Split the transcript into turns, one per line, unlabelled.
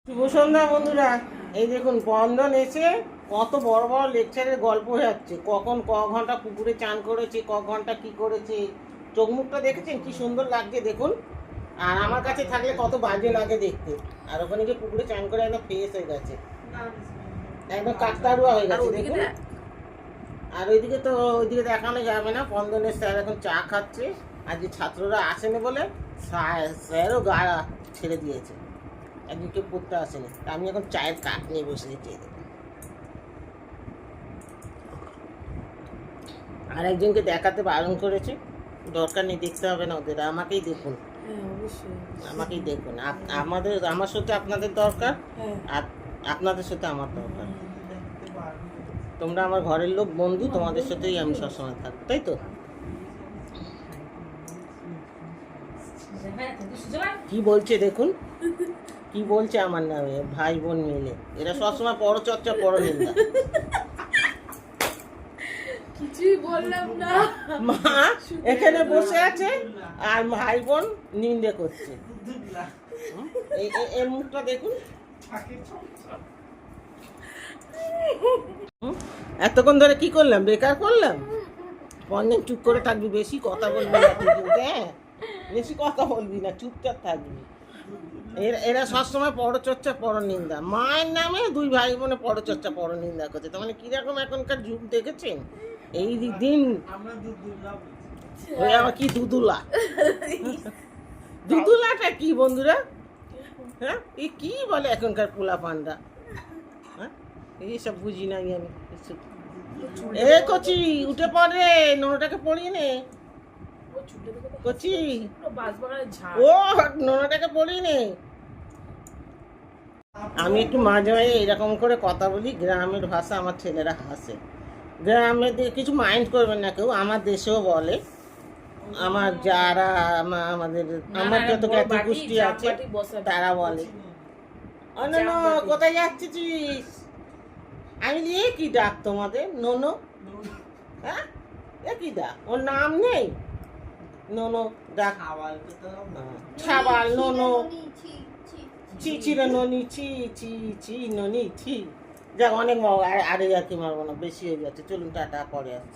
শুভ সন্ধ্যা বন্ধুরা। এই দেখুন বন্ধন এসে কত বড় বড় লেকচারের গল্প হয়ে যাচ্ছে, কখন ক ঘন্টা পুকুরে চান করেছে, ক ঘন্টা কি করেছে। চোখ মুখটা দেখেছেন কি সুন্দর লাগছে দেখুন। আর আমার কাছে থাকলে কত বাজে লাগে দেখতে। আর ওখানে গিয়ে পুকুরে চান করে একদম ফ্রেশ হয়ে গেছে, একদম কাকতারুয়া হয়ে গেছে দেখুন। আর ওইদিকে তো ওইদিকে দেখানো যাবে না, বন্ধনের স্যার এখন চা খাচ্ছে। আজকে ছাত্ররা আসেনি বলে স্যারও গা ছেড়ে দিয়েছে, একদিকে পড়তে আসেনি। আমি এখন চায়ের কাপ নিয়ে বসে দিচ্ছি। আর একজনকে দেখাতে বারণ করেছে, দরকার নেই, দেখতে হবে না ওদের, আমাকেই দেখুন। আমাকেই দেখুন, আমার সাথে আপনাদের দরকার, আর আপনাদের সাথে আমার দরকার। তোমরা আমার ঘরের লোক, বন্ধু, তোমাদের সাথেই আমি সবসময় থাকবো, তাই তো? কি বলছে দেখুন, কি বলছে আমার নামে, ভাই বোন মিলে এরা সবসময় পরচর্চা পরনিন্দা।
কিছুই বললাম না,
মা এখানে বসে আছে আর ভাই বোন নিন্দে করছে। এই মুখটা দেখুন। এতক্ষণ ধরে কি করলাম, বেকার করলাম। পঞ্জন চুপ করে থাকবি, বেশি কথা বলবি না তুই কিন্তু, হ্যাঁ বেশি কথা বলবি না, চুপচাপ থাকবি। এরা সবসময় পরচর্চা পরনিন্দা, মায়ের নামে দুই ভাই বোনে পরচর্চা পরনিন্দা করছে। তার মানে কিরকম এখনকার যুগ দেখেছেন? এই দিন ওই আমার কি দুদুলা, দুদুলাটা কি বন্ধুরা? হ্যাঁ এই কি বলে এখনকার পোলা পান্ডা, হ্যাঁ এইসব বুঝি না আমি। এ কচি উঠে পড়ে, নোনাটাকে পড়িয়ে নে কচি, ও নোনাটাকে পড়িয়ে নে। আমি একটু মাঝে মাঝে এরকম করে কথা বলি, গ্রামের ভাষা, আমার ছেলেরা হাসে। গ্রামে কিছু মাইন্ড করবেন না কেউ, আমার দেশেও বলে, আমার যারা আমাদের আমার যত জ্ঞাতি গোষ্ঠী আছে তারা বলে। অনন্য কোথায় যাচ্ছিস? আমি দিয়ে কি ডাক তোমাদের? নোনো, হ্যাঁ এ কি ডাক? ওর নাম নেই, নোনো ডাক। ছাবাল নোনো, ছি ছি রে ননি, ছি ছি ছি ননি ছি। যাক অনেক আরে আর কি মারবো না, বেশি হয়ে যাচ্ছে। চলুন টাটা, পরে আসছি।